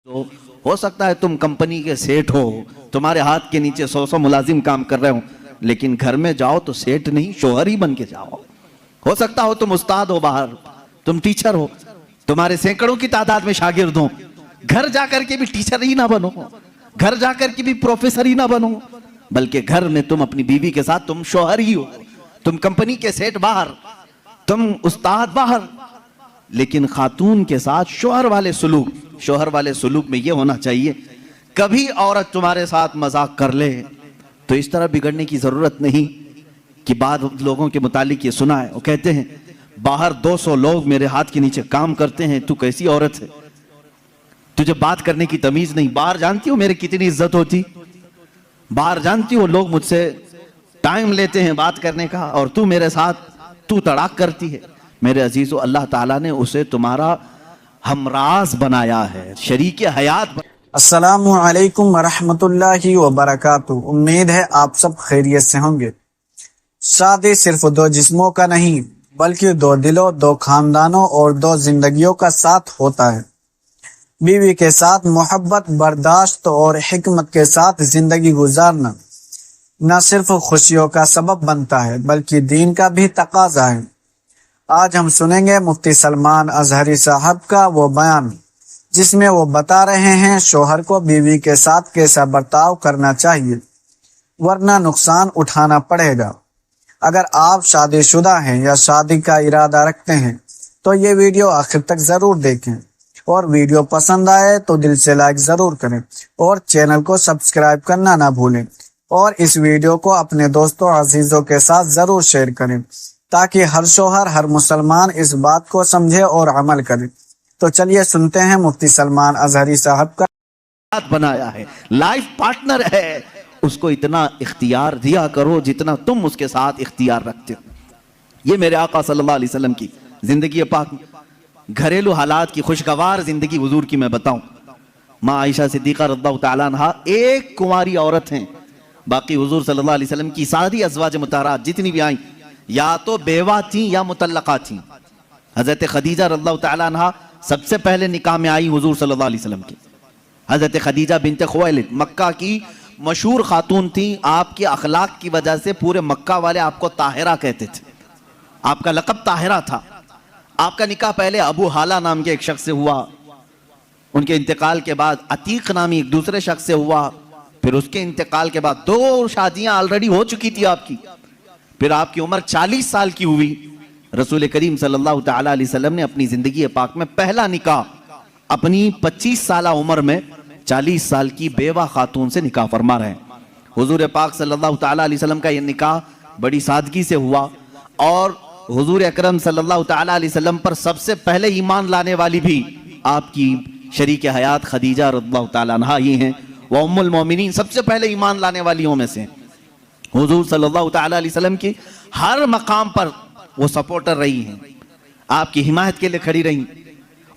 हो सकता है तुम कंपनी के सेठ हो, तुम्हारे हाथ के नीचे 100 मुलाजिम काम कर रहे हो, लेकिन घर में जाओ तो सेठ नहीं शोहर ही बन के जाओ। हो सकता हो तुम उस्ताद हो बाहर, तुम टीचर हो, तुम्हारे सैकड़ों की तादाद में शागिर्द हो, घर जाकर के भी टीचर ही ना बनो, घर जाकर के भी प्रोफेसर ही ना बनो, बल्कि घर में तुम अपनी बीवी के साथ तुम शोहर ही हो। तुम कंपनी के सेठ बाहर, तुम उस्ताद बाहर, लेकिन खातून के साथ शोहर वाले सुलूक में यह होना चाहिए। कभी औरत तुम्हारे साथ मजाक कर ले तो इस तरह बिगड़ने की जरूरत नहीं कि बाद लोगों के मुतालिक ये सुना है, वो कहते हैं बाहर 200 लोग मेरे हाथ के नीचे काम करते हैं, तू कैसी औरत है, तुझे बात करने की तमीज नहीं। बाहर जानती हो मेरी कितनी इज्जत होती, बाहर जानती हो लोग मुझसे टाइम लेते हैं बात करने का, और तू मेरे साथ तू तड़ाक करती है। मेरे अजीजो, अल्लाह ताला ने उसे तुम्हारा हमराज बनाया है, शरीक हयात। अस्सलामु अलैकुम वरहमतुल्लाहि वबरकातुहू। उम्मीद है आप सब खैरियत से होंगे। शादी सिर्फ दो जिस्मों का नहीं बल्कि दो दिलों, दो खानदानों और दो जिंदगियों का साथ होता है। बीवी के साथ मोहब्बत, बर्दाश्त और हिकमत के साथ जिंदगी गुजारना न सिर्फ खुशियों का सबब बनता है बल्कि दीन का भी तकाजा है। आज हम सुनेंगे मुफ्ती सलमान अजहरी साहब का वो बयान जिसमें वो बता रहे हैं शोहर को बीवी के साथ कैसा बर्ताव करना चाहिए, वरना नुकसान उठाना पड़ेगा। अगर आप शादीशुदा हैं या शादी का इरादा रखते हैं तो ये वीडियो आखिर तक जरूर देखें, और वीडियो पसंद आए तो दिल से लाइक जरूर करें और चैनल को सब्सक्राइब करना ना भूलें, और इस वीडियो को अपने दोस्तों अजीजों के साथ जरूर शेयर करें ताकि हर शोहर, हर मुसलमान इस बात को समझे और अमल करे। तो चलिए सुनते हैं मुफ्ती सलमान अजहरी साहब का। बनाया है, लाइफ पार्टनर है, उसको इतना इख्तियार दिया करो जितना तुम उसके साथ इख्तियार रखते हो। ये मेरे आका सल्लल्लाहु अलैहि वसल्लम की जिंदगी पाक, घरेलू हालात की खुशगवार जिंदगी हुजूर की मैं बताऊं। माँ आयशा सिद्दीका रज़ियल्लाहु तआला अन्हा एक कुंवारी औरत हैं, बाकी हुजूर सल्लल्लाहु अलैहि वसल्लम की सारी अज़वाज मुतहरात जितनी भी आई या तो बेवा थी या मुतल्लका थी। हजरत खदीजा रज़ियल्लाहु तआला अन्हा सबसे पहले निकाह में आई हुजूर सल्लल्लाहु अलैहि वसल्लम की। हजरत खदीजा बिनते खुवैलिद मक्का की मशहूर खातून थी, आपके अखलाक की वजह से पूरे मक्का वाले आपको ताहिरा कहते थे, आपका लक़ब ताहिरा था। आपका निकाह पहले अबू हाला नाम के एक शख्स से हुआ, उनके इंतकाल के बाद अतीक नामी एक दूसरे शख्स से हुआ, फिर उसके इंतकाल के बाद 2 शादियां ऑलरेडी हो चुकी थी आपकी, फिर आपकी उम्र 40 साल की हुई। रसूल करीम सल्लल्लाहु तआला अलैहि वसल्लम ने अपनी जिंदगी पाक में पहला निकाह अपनी 25 साल उम्र में 40 साल की बेवा खातून से निकाह फरमा रहे हैं। हुजूर पाक सल्लल्लाहु तआला अलैहि वसल्लम का यह निकाह बड़ी सादगी से हुआ, और हुजूर अकरम सल्लल्लाहु तआला अलैहि वसल्लम पर सबसे पहले ईमान लाने वाली भी आपकी शरीक हयात खदीजा रज़ियल्लाहु तआला अन्हा ही हैं। वह उम्मुल मोमिनीन सबसे पहले ईमान लाने वालियों में से। हुजूर सल्लल्लाहु तआला अलैहि वसल्लम की हर मकाम पर वो सपोर्टर रही हैं, आपकी हिमायत के लिए खड़ी रही।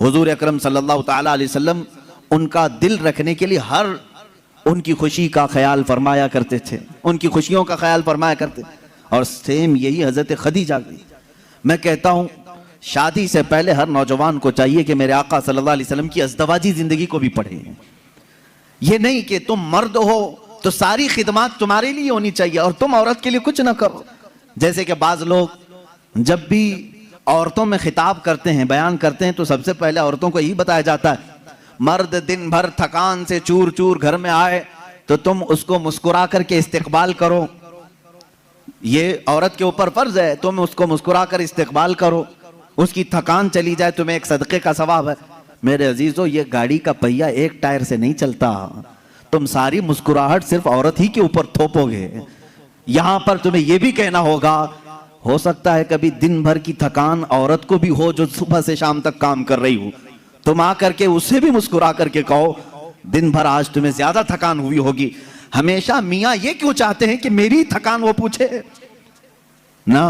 हुजूर अकरम सल्लल्लाहु तआला अलैहि वसल्लम उनका दिल रखने के लिए हर उनकी खुशी का ख्याल फरमाया करते थे, उनकी खुशियों का ख्याल फरमाया करते। और सेम यही हजरत खदीजा की। मैं कहता हूं शादी से पहले हर नौजवान को चाहिए कि मेरे आका सल्लल्लाहु अलैहि वसल्लम की अज़दवाजी जिंदगी को भी पढ़े। ये नहीं कि तुम मर्द हो तो सारी खिदमत तुम्हारे लिए होनी चाहिए और तुम औरत के लिए कुछ ना करो। जैसे कि बाज लोग जब भी औरतों में खिताब करते हैं, बयान करते हैं, तो सबसे पहले औरतों को यही बताया जाता है मर्द दिन भर थकान से चूर चूर घर में आए तो तुम उसको मुस्कुरा करके इस्तेकबाल करो। ये औरत के ऊपर फर्ज है, तुम उसको मुस्कुरा कर इस्तेकबाल करो, उसकी थकान चली जाए तुम्हें एक सदक़े का सवाब है। मेरे अजीजों, ये गाड़ी का पहिया एक टायर से नहीं चलता, तुम सारी मुस्कुराहट सिर्फ औरत ही के ऊपर थोपोगे। यहां पर तुम्हें यह भी कहना होगा, हो सकता है कभी दिन भर की थकान औरत को भी हो जो सुबह से शाम तक काम कर रही हो, तुम आकर के उसे भी मुस्कुरा करके कहो दिन भर आज तुम्हें ज्यादा थकान हुई होगी। हमेशा मियाँ ये क्यों चाहते हैं कि मेरी थकान वो पूछे ना,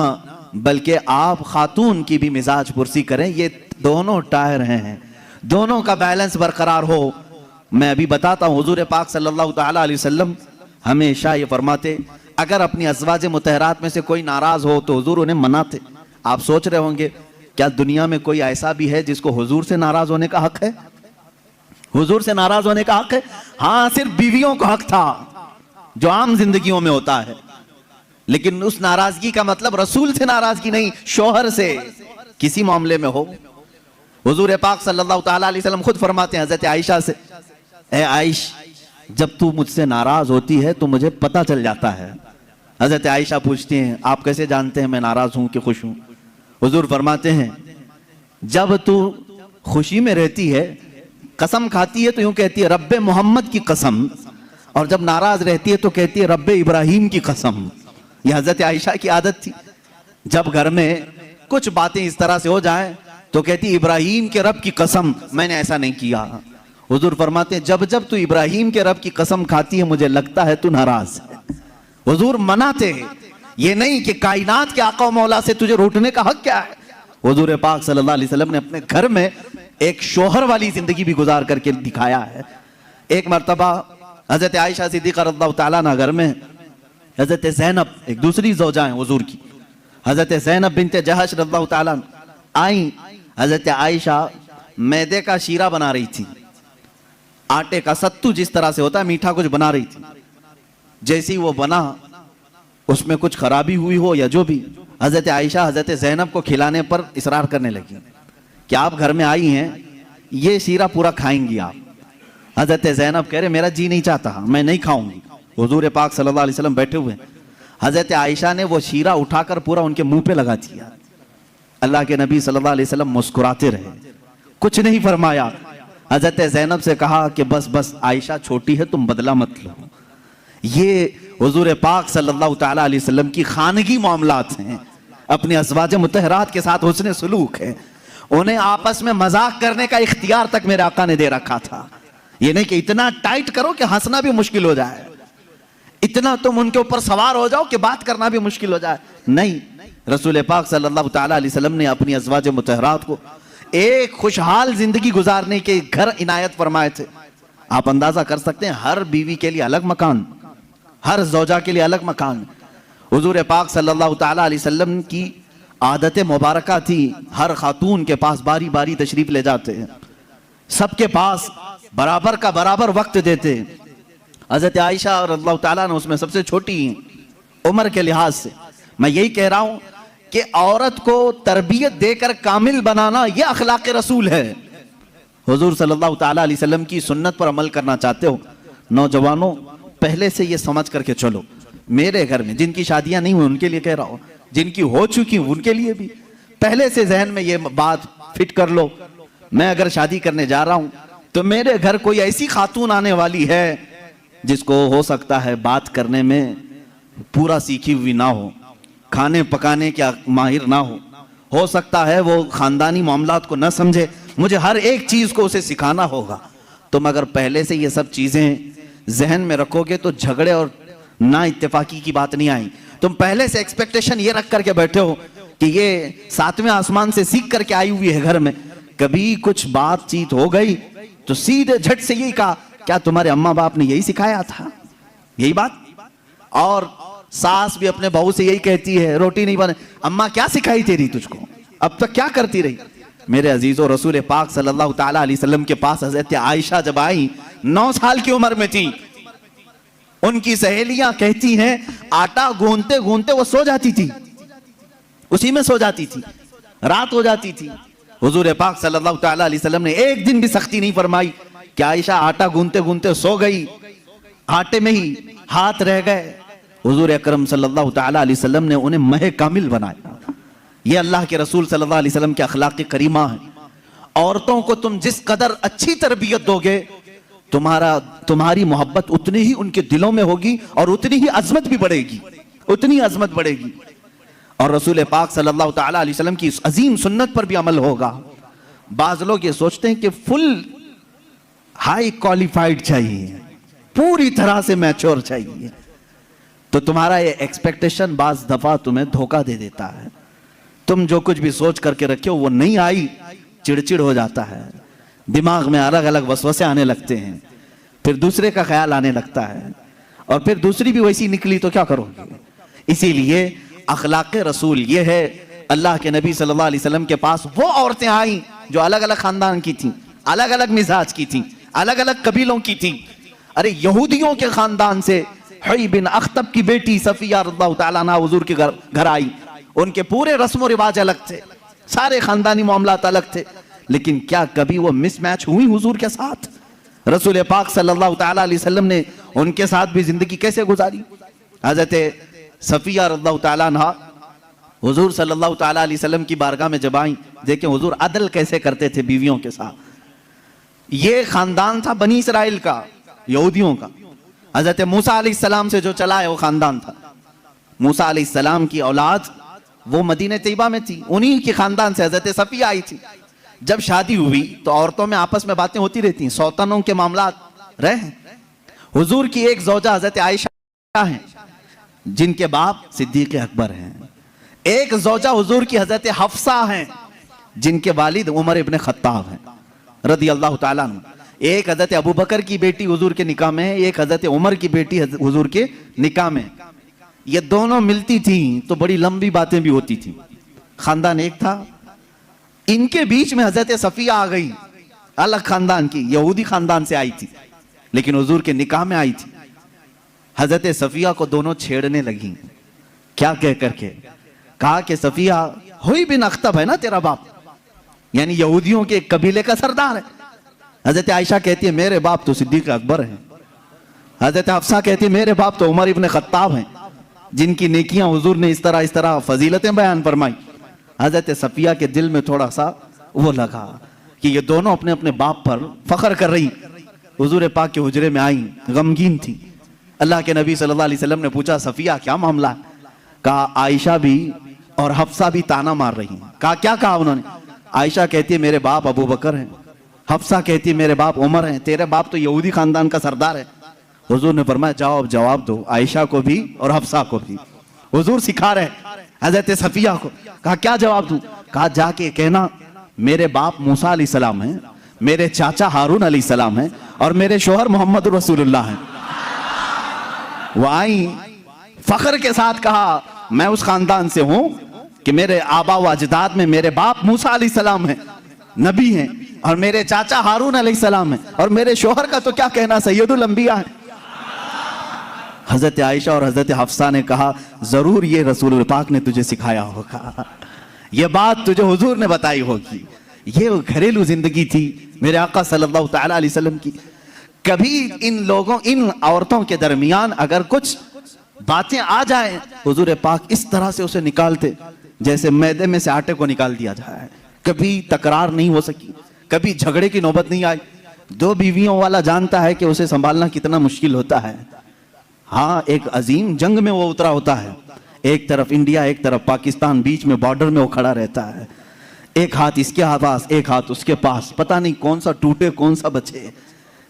बल्कि आप खातून की भी मिजाज पुरसी करें। ये दोनों टायर हैं, दोनों का बैलेंस बरकरार हो। मैं अभी बताता हूँ, हुजूर पाक सल्लल्लाहु तआला अलैहि वसल्लम हमेशा ये फरमाते, अगर अपनी अज़वाज मुतहरात में से कोई नाराज हो तो हुजूर उन्हें मनाते। आप सोच रहे होंगे क्या दुनिया में कोई ऐसा भी है जिसको हुजूर से नाराज होने का हक है? हुजूर से नाराज होने का हक है? हाँ, सिर्फ बीवियों को हक था जो आम जिंदगियों में होता है, लेकिन उस नाराजगी का मतलब रसूल से नाराजगी नहीं, शौहर से किसी मामले में हो। हुजूर पाक सल्लल्लाहु ताला अलैहि वसल्लम खुद फरमाते हैं हजरत आयशा से, ए आयश, जब तू मुझसे नाराज होती है तो मुझे पता चल जाता है। हजरत आयशा पूछती हैं, आप कैसे जानते हैं मैं नाराज हूं कि खुश हूं? हुजूर फरमाते हैं, जब तू खुशी में रहती है, कसम खाती है तो यूं कहती है रब्बे मोहम्मद की कसम, और जब नाराज रहती है तो कहती है रब्बे इब्राहिम की कसम। यह हजरत आयशा की आदत थी, जब घर में कुछ बातें इस तरह से हो जाएं तो कहती इब्राहिम के रब की कसम, मैंने ऐसा नहीं किया। हुजूर फरमाते हैं, जब जब तू इब्राहिम के रब की कसम खाती है मुझे लगता है तू नाराज है। हुजूर मनाते हैं, ये नहीं कि कायनात के आका मौला से तुझे रूठने का हक क्या है। हुजूर पाक सल्लल्लाहु अलैहि वसल्लम ने अपने घर में एक शौहर वाली जिंदगी भी गुजार करके दिखाया है। एक मर्तबा हजरत आयशा सिद्दीक़ा रज़ियल्लाहु ताला अन्हा घर में हजरत ज़ैनब, एक दूसरी ज़ौजा हैं हुजूर की, हजरत ज़ैनब बिन्त जहश रज़ियल्लाहु ताला आई। हजरत आयशा मैदे का शीरा बना रही थी, आटे का सत्तू जिस तरह से होता है, मीठा कुछ बना रही थी। जैसी वो बना, उसमें कुछ खराबी हुई हो या जो भी, हजरत आयशा हजरत ज़ैनब को खिलाने पर इसरार करने लगी कि आप घर में आई हैं, ये शीरा पूरा खाएंगी आप। हजरत ज़ैनब कह रहे मेरा जी नहीं चाहता, मैं नहीं खाऊंगी। हुजूर पाक सल्लल्लाहु अलैहि वसल्लम बैठे हुए, हजरत आयशा ने वो शीरा उठाकर पूरा उनके मुंह पे लगा दिया। अल्लाह के नबी सल्लल्लाहु अलैहि वसल्लम मुस्कुराते रहे, कुछ नहीं फरमाया। हजरत ज़ैनब से कहा कि बस बस आयशा छोटी है, तुम बदला मत लो। ये हुजूर पाक सल्लल्लाहु ताला अलैहि वसल्लम की खानगी मामलात हैं, अपने अज़वाज मुतहरात के साथ हुस्न सुलूक है। उन्हें आपस में मजाक करने का इख्तियार तक मेरे आका ने दे रखा था। ये नहीं कि इतना टाइट करो कि हंसना भी मुश्किल हो जाए, इतना तुम उनके ऊपर सवार हो जाओ कि बात करना भी मुश्किल हो जाए। नहीं, रसूल पाक सल्लल्लाहु ताला अलैहि वसल्लम ने अपनी अज़वाज मुतहरात को एक खुशहाल जिंदगी गुजारने के घर इनायत फरमाए थे। आप अंदाजा कर सकते हैं, हर बीवी के लिए अलग मकान, हर ज़ौजा के लिए अलग मकान। हुजूर पाक सल्लल्लाहु ताला अलैहि वसल्लम की आदत मुबारका थी, हर खातून के पास बारी बारी तशरीफ ले जाते हैं, सबके पास बराबर का बराबर वक्त देते। हजरत आयशा रज़ियल्लाहु ताला अन्हा उसमें सबसे छोटी उम्र के लिहाज से। मैं यही कह रहा हूं कि औरत को तरबियत देकर कामिल बनाना यह अखलाक रसूल है। हुजूर सल्लल्लाहु ताला अलैहि वसल्लम की सुन्नत पर अमल करना चाहते हो नौजवानों, पहले से ये समझ करके चलो। मेरे घर में जिनकी शादियां नहीं हुई उनके लिए कह रहा हूं, जिनकी हो चुकी उनके लिए भी पहले से जहन में ये बात फिट कर लो, मैं अगर शादी करने जा रहा हूं तो मेरे घर कोई ऐसी खातून आने वाली है जिसको हो सकता है बात करने में पूरा सीखी हुई ना हो, खाने पकाने क्या माहिर ना हो सकता है वो खानदानी मामलात को ना समझे, मुझे हर एक चीज को उसे सिखाना होगा। तुम अगर पहले से ये सब चीजें जहन में रखोगे तो झगड़े और ना इत्तेफाकी की बात नहीं आई। तुम पहले से एक्सपेक्टेशन ये रख करके बैठे हो कि ये 7वें आसमान से सीख करके आई हुई है घर में, कभी कुछ बातचीत हो गई तो सीधे झट से यही कहा, क्या तुम्हारे अम्मा बाप ने यही सिखाया था? यही बात। और सास भी अपने बहू से यही कहती है, रोटी नहीं बने, अम्मा क्या सिखाई तेरी तुझको, अब तक क्या करती रही? मेरे अजीजों, रसूल पाक सल्लल्लाहु ताला अलैहि वसल्लम के पास हजरत आयशा जब आई, 9 साल की उम्र में थी, उनकी सहेलियां कहती हैं आटा गूंथते गूंथते वो सो जाती थी, उसी में सो जाती थी, रात हो जाती थी। हुजूर पाक सल्लल्लाहु ताला अलैहि वसल्लम ने एक दिन भी सख्ती नहीं फरमाई कि आयशा आटा गूंथते गूंथते सो गई, आटे में ही हाथ रह गए। हुजूर अकरम सल्लल्लाहु ताला अलैहि वसल्लम ने उन्हें मह कामिल बनाया। ये अल्लाह के रसूल सल्लल्लाहु अलैहि वसल्लम के अखलाक करीमा है। औरतों को तुम जिस कदर अच्छी तरबियत दोगे, तुम्हारी मोहब्बत उतनी ही उनके दिलों में होगी और उतनी ही अजमत भी बढ़ेगी, उतनी अजमत बढ़ेगी। और रसूल पाक सल्लल्लाहु ताला अलैहि वसल्लम की इस अजीम सुन्नत पर भी अमल होगा। बाज लोग ये सोचते हैं कि फुल हाई क्वालिफाइड चाहिए, पूरी तरह से मैच्योर चाहिए, तो तुम्हारा ये एक्सपेक्टेशन बाज दफा तुम्हें धोखा दे देता है। तुम जो कुछ भी सोच करके रखे हो वो नहीं आई, चिड़चिड़ हो जाता है, दिमाग में अलग अलग वसवसे आने लगते हैं, फिर दूसरे का ख्याल आने लगता है, और फिर दूसरी भी वैसी निकली तो क्या करोगे? इसीलिए अखलाक रसूल ये है। अल्लाह के नबी सल्लल्लाहु अलैहि वसल्लम के पास वो औरतें आई जो अलग अलग खानदान की थी, अलग अलग मिजाज की थी, अलग अलग कबीलों की थी। अरे यहूदियों के खानदान से हुई बिन अख्तब की बेटी सफिया रज़ियल्लाहु ताला अन्हा हुजूर के घर आई। उनके पूरे रस्म रिवाज अलग थे, सारे खानदानी मामलात अलग थे, लेकिन क्या कभी वो मिसमैच हुई हुजूर के साथ? रसूल पाक सल्लल्लाहु ताला अलैहि वसल्लम ने उनके साथ भी जिंदगी कैसे गुजारी? हजरत सफिया रज़ियल्लाहु ताला अन्हा हुजूर सल्लल्लाहु ताला अलैहि वसल्लम की बारगाह में जब आई, देखें हुजूर अदल कैसे करते थे बीवियों के साथ। ये खानदान था बनी इसराइल का, यहूदियों का। हजरत मूसा अलैहिस्सलाम से जो चला है वो खानदान था। मूसा अलैहिस्सलाम की औलाद वो मदीने तैयबा में थी, उन्हीं के खानदान से हजरत सफिया आई थी। जब शादी हुई तो औरतों में आपस में बातें होती रहती हैं, सौतनों के मामलात रहे। हुजूर की एक ज़ौजा हजरत आयशा हैं, जिनके बाप सिद्दीक़ अकबर हैं। एक ज़ौजा हुजूर की हजरत हफ्सा हैं, जिनके वालिद उमर इब्न खत्ताब हैं रदियल्लाहु ताला अन्हु। एक हजरत अबू बकर की बेटी हुजूर के निकाह में है, एक हजरत उमर की बेटी हुजूर के निकाह में। ये दोनों मिलती थी तो बड़ी लंबी बातें भी होती थी। खानदान एक था, इनके बीच में हजरत सफिया आ गई, अलग खानदान की, यहूदी खानदान से आई थी, लेकिन हुजूर के निकाह में आई थी। हजरत सफिया को दोनों छेड़ने लगी। क्या कह करके? कहा कि सफिया हुई बिन अख्तब है ना तेरा बाप, यानी यहूदियों के एक कबीले का सरदार है। हजरत आयशा कहती है मेरे बाप तो सिद्दीक़ अकबर हैं। हजरत हफ्सा कहती है मेरे बाप तो उमर इब्न खत्ताब हैं, जिनकी नेकियां हुजूर ने इस तरह फजीलतें बयान फरमाई। हजरत सफिया के दिल में थोड़ा सा वो लगा कि ये दोनों अपने अपने बाप पर फख्र कर रही। हुजूर पाक के हुजरे में आई, गमगीन थी। अल्लाह के नबी सल्लल्लाहु अलैहि वसल्लम ने पूछा सफिया क्या मामला है? कहा आयशा भी और हफ्सा भी ताना मार रही हैं। कहा क्या कहा उन्होंने? आयशा कहती है मेरे बाप अबू बकर हैं, हफ्सा कहती है मेरे बाप उमर हैं, तेरे बाप तो यहूदी खानदान का सरदार है। हुजूर ने फरमाया जाओ अब जवाब दो, आयशा को भी और हफ्सा को भी। हुजूर सिखा रहे हजरत सफिया को। कहा क्या जवाब दूं? कहा जाके कहना मेरे बाप मूसा अलैहिस्सलाम हैं, मेरे चाचा हारून अलैहिस्सलाम हैं और मेरे शोहर मोहम्मद रसूलुल्लाह हैं। वो आई फख्र के साथ कहा मैं उस खानदान से हूं कि मेरे आबा व अजदाद में मेरे बाप मूसा अलैहिस्सलाम हैं, नबी हैं, और मेरे चाचा हारून अलैहिस्सलाम हैं, और मेरे शोहर का तो क्या कहना सैयदुल अंबिया है। हजरत आयशा और हजरत हफ्सा ने कहा जरूर ये रसूल पाक ने तुझे सिखाया होगा, ये बात तुझे हुजूर ने बताई होगी। ये घरेलू जिंदगी थी मेरे आका सल्लल्लाहु ताला अलैहि वसल्लम की। कभी इन औरतों के दरमियान अगर कुछ बातें आ जाए, हुजूर पाक इस तरह से उसे निकालते जैसे मैदे में से आटे को निकाल दिया जाए। कभी तकरार नहीं हो सकी, कभी झगड़े की नौबत नहीं आई। दो बीवियों वाला जानता है कि उसे संभालना कितना मुश्किल होता है। हाँ, एक अजीम जंग में वो उतरा होता है, एक तरफ इंडिया एक तरफ पाकिस्तान, बीच में बॉर्डर में वो खड़ा रहता है। एक हाथ इसके पास एक हाथ उसके पास, पता नहीं कौन सा टूटे कौन सा बचे।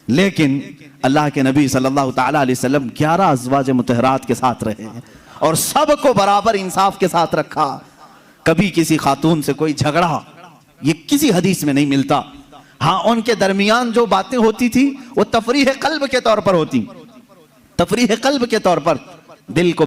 लेकिन अल्लाह के नबी सल्लल्लाहु ताला अलैहि वसल्लम 11 अज़वाज मुतहरात के साथ रहे और सबको बराबर इंसाफ के साथ रखा। कभी किसी खातून से कोई झगड़ा ये किसी हदीस में नहीं मिलता। हाँ, उनके दरमियान जो बातें होती थी वो तफरीह कल्ब के तौर पर होती, तफरीह कल्ब के तौर पर, दिल को